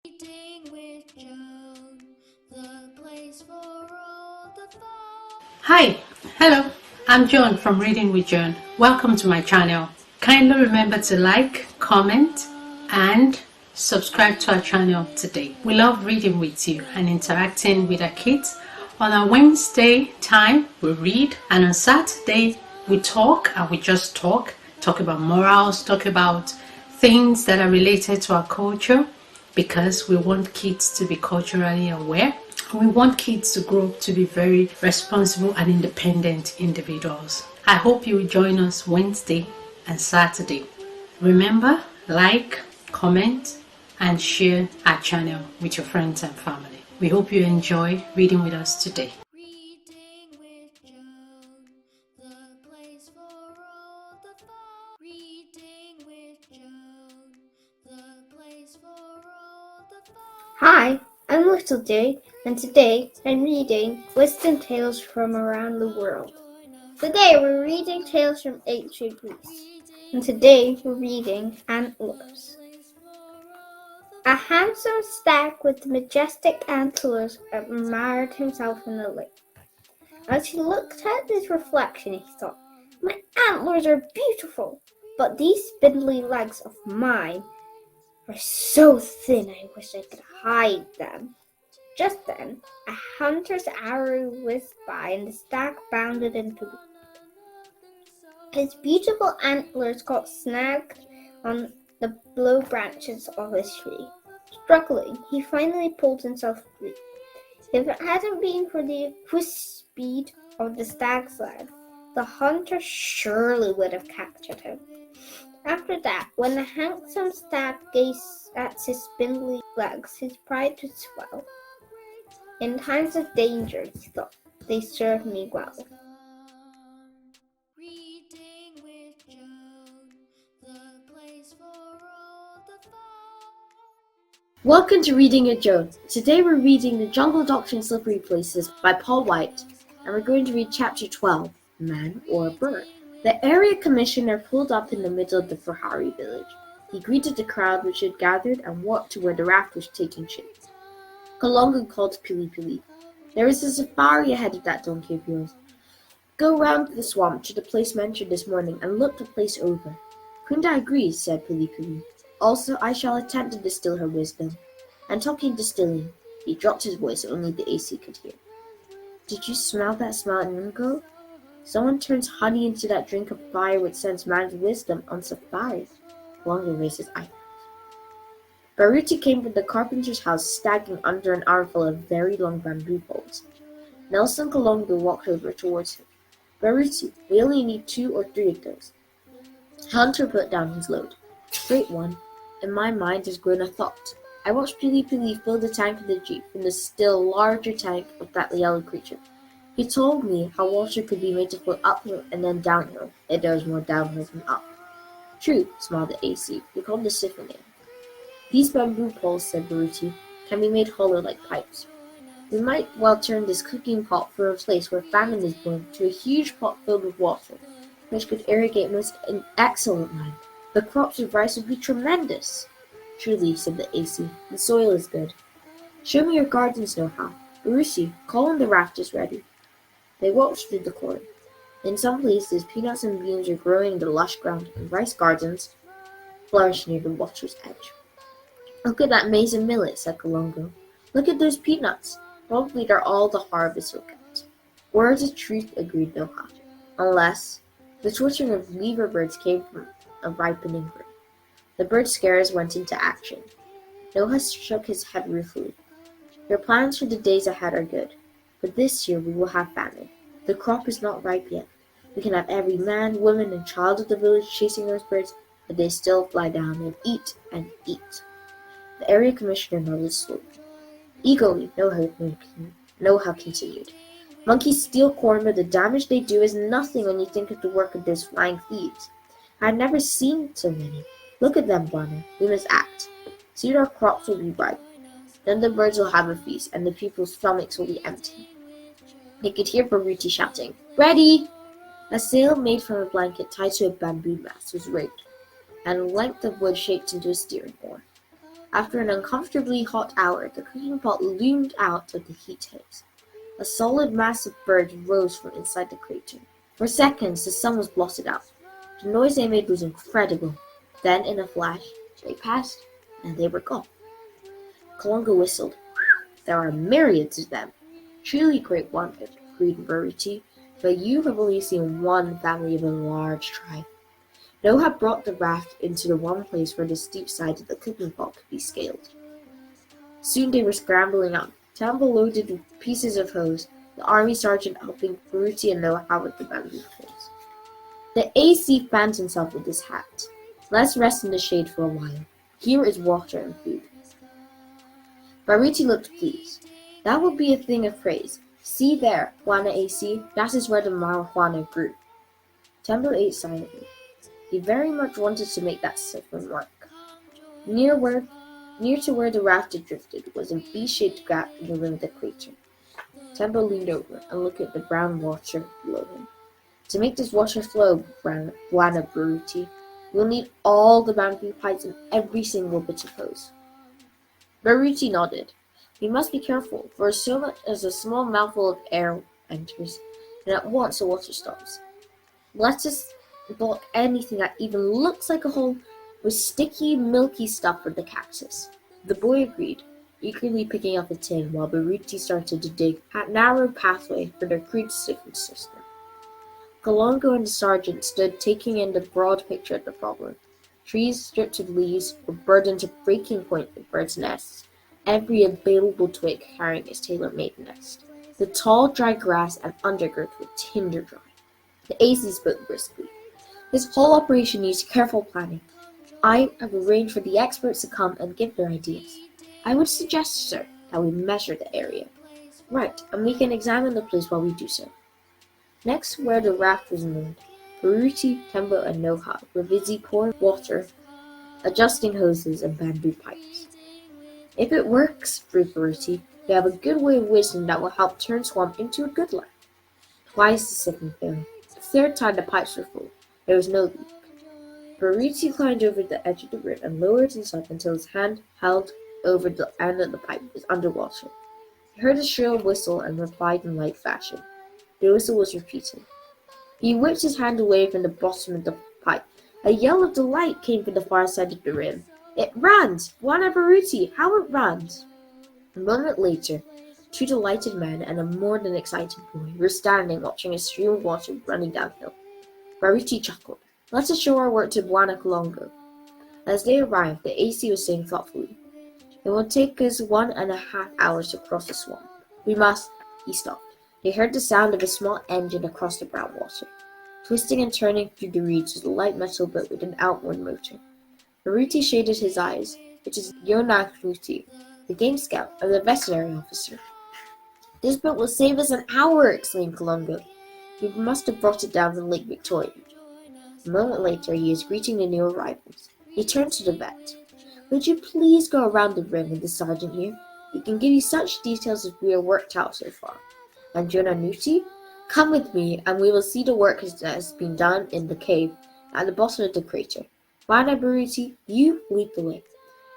Reading with Joan, the place for all the fun. Hi, hello, I'm Joan from Reading with Joan. Welcome to my channel. Kindly remember to like, comment, and subscribe to our channel today. We love reading with you and interacting with our kids. On our Wednesday time, we read, and on Saturday, we talk and we just talk about morals, talk about things that are related to our culture because we want kids to be culturally aware. We want kids to grow up to be very responsible and independent individuals. I hope you will join us Wednesday and Saturday. Remember, like, comment, and share our channel with your friends and family. We hope you enjoy reading with us today. Reading with Joan, the place for all the fun. Reading with Joan, the place for all the fun. Hi, I'm Little J, and today I'm reading Wisdom Tales from Around the World. Today we're reading tales from ancient Greece, and today we're reading Antlers. A handsome stag with majestic antlers admired himself in the lake. As he looked at his reflection, he thought, "My antlers are beautiful, but these spindly legs of mine are so thin I wish I could hide them." Just then, a hunter's arrow whizzed by and the stag bounded into the wood. His beautiful antlers got snagged on the low branches of his tree. Struggling, he finally pulled himself free. If it hadn't been for the swift speed of the stag's leg, the hunter surely would have captured him. After that, when the handsome stag gazed at his spindly legs, his pride would swell. In times of danger, he thought, they served me well. Reading with Joan, the place for all the fun. Welcome to Reading with Joan. Today we're reading The Jungle Doctor and Slippery Places by Paul White, and we're going to read Chapter 12, Man or Bird. The area commissioner pulled up in the middle of the Ferrari village. He greeted the crowd which had gathered and walked to where the raft was taking shape. Kalonga called Pili Pili. "There is a safari ahead of that donkey of yours. Go round the swamp to the place mentioned this morning and look the place over." "Kunda agrees," said Pili Pili. "Also, I shall attempt to distill her wisdom." And talking distilling, he dropped his voice so only the AC could hear. "Did you smell that smell in Ringo? Someone turns honey into that drink of fire which sends man's wisdom on safari." Kalonga raised his eyebrows. Baruti came from the carpenter's house, standing under an armful of very long bamboo poles. Nelson Kalonga walked over towards him. "Baruti, we only need 2 or 3 of those." Hunter put down his load. "Great one, in my mind has grown a thought. I watched Pili Pili fill the tank of the jeep from the still larger tank of that yellow creature. He told me how water could be made to flow uphill and then downhill. It does more downhill than up." "True," smiled the AC. "We call this siphonning." "These bamboo poles," said Baruti, "can be made hollow like pipes. We might well turn this cooking pot from a place where famine is born to a huge pot filled with water, which could irrigate most an excellent land. The crops of rice would be tremendous." "Truly," said the AC, "the soil is good. Show me your garden's know-how. Baruti, call when the raft is ready." They walked through the corn. In some places, peanuts and beans were growing in the lush ground, and rice gardens flourished near the water's edge. "Look at that maize and millet," said Kalongo. "Look at those peanuts. Probably they're all the harvest will get." "Words of truth," agreed Noha. "Unless—" The twittering of weaver birds came from a ripening grain. The bird scarers went into action. Noha shook his head ruefully. "Your plans for the days ahead are good, but this year we will have famine. The crop is not ripe yet. We can have every man, woman, and child of the village chasing those birds, but they still fly down and eat and eat." The area commissioner nodded slowly. Eagerly, Noha continued. "Monkeys steal corn, but the damage they do is nothing when you think of the work of those flying thieves. I had never seen so many. Look at them, Bonner. We must act. Soon our crops will be ripe. Then the birds will have a feast, and the people's stomachs will be empty." They could hear Baruti shouting, "Ready!" A sail made from a blanket tied to a bamboo mast was rigged, and a length of wood shaped into a steering oar. After an uncomfortably hot hour, the cooking pot loomed out of the heat haze. A solid mass of birds rose from inside the crater. For seconds, the sun was blotted out. The noise they made was incredible. Then, in a flash, they passed, and they were gone. Kalunga whistled. There are myriads of them. Truly great wonder, agreed Baruti, but you have only seen one family of a large tribe. Noah brought the raft into the one place where the steep side of the cooking pot could be scaled. Soon they were scrambling up. Tambo loaded with pieces of hose, the army sergeant helping Baruti and Noah out with the bamboo poles. The AC fanned himself with his hat. Let's rest in the shade for a while. Here is water and food. Baruti looked pleased. That would be a thing of praise. See there, Juana AC, that is where the marijuana grew. Tembo ate silently. He very much wanted to make that siphon work. Near to where the raft had drifted was a V-shaped gap in the rim of the crater. Tembo leaned over and looked at the brown water below him. To make this water flow, Buana Baruti, we'll need all the bamboo pipes and every single bit of hose. Baruti nodded. We must be careful, for as soon as a small mouthful of air enters, and at once the water stops. Let us block anything that even looks like a hole with sticky, milky stuff for the cactus. The boy agreed, eagerly picking up a tin while Baruti started to dig a narrow pathway for their crude siphon system. Kalongo and the sergeant stood taking in the broad picture of the problem. Trees stripped of leaves were burdened to breaking point with birds' nests, every available twig carrying its tailor-made nest. The tall, dry grass and undergrowth were tinder dry. The AC spoke briskly. This whole operation needs careful planning. I have arranged for the experts to come and give their ideas. I would suggest, sir, that we measure the area. Right, and we can examine the place while we do so. Next, where the raft was moored, Baruti, Tembo, and Noha were busy pouring water, adjusting hoses and bamboo pipes. If it works, breathed Baruti, we have a good way of wisdom that will help turn swamp into a good land. Twice the siphon failed. The third time the pipes were full. There was no leak. Baruti climbed over the edge of the rim and lowered himself until his hand held over the end of the pipe was underwater. He heard a shrill whistle and replied in light fashion. The whistle was repeated. He whipped his hand away from the bottom of the pipe. A yell of delight came from the far side of the rim. It ran! Buana Baruti! How it ran! A moment later, two delighted men and a more than excited boy were standing watching a stream of water running downhill. Baruti chuckled. Let us show our work to Buana Kalongo. As they arrived, the AC was saying thoughtfully, It will take us 1.5 hours to cross the swamp. We must... He stopped. They heard the sound of a small engine across the brown water. Twisting and turning through the reeds was a light metal boat with an outboard motor. Baruti shaded his eyes. It is Yona Kruti, the game scout and the veterinary officer. This boat will save us an hour, exclaimed Kalongo. We must have brought it down from Lake Victoria. A moment later, he was greeting the new arrivals. He turned to the vet. Would you please go around the rim with the sergeant here? He can give you such details as we have worked out so far. And Jonah Nuti, come with me, and we will see the work that has been done in the cave at the bottom of the crater. Buana Baruti, you lead the way.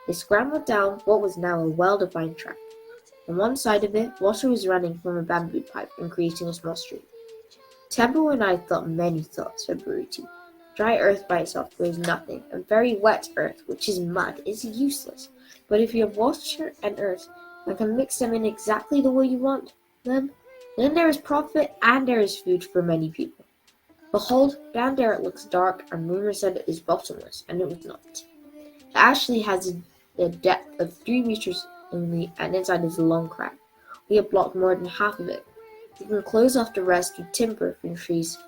They scrambled down what was now a well-defined track. On one side of it, water was running from a bamboo pipe and creating a small stream. Tembo and I thought many thoughts, said Baruti. Dry earth by itself grows nothing, and very wet earth, which is mud, is useless. But if you have water and earth and can mix them in exactly the way you want them, then there is profit and there is food for many people. Behold, down there it looks dark, and rumor said it is bottomless, and it was not. It actually has a depth of 3 meters only, and inside is a long crack. We have blocked more than half of it. We can close off the rest with timber from trees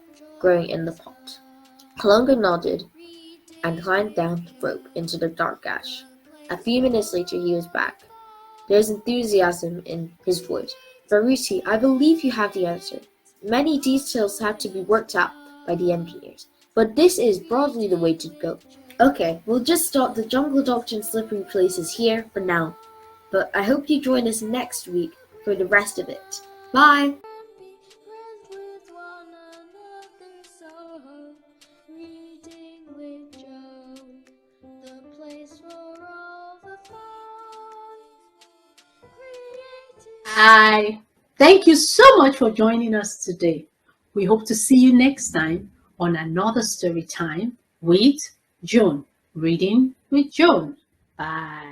growing in the pot. Kalongo nodded and climbed down the rope into the dark gash. A few minutes later he was back. There was enthusiasm in his voice. Baruti, I believe you have the answer. Many details have to be worked out by the engineers, but this is broadly the way to go. Okay, we'll just stop the jungle doctrine slippery places here for now, but I hope you join us next week for the rest of it. Bye! Friends with one another, so reading with Joe, the place for all the fun. I thank you so much for joining us today. We hope to see you next time on another story time with Joan, Reading with Joan. Bye.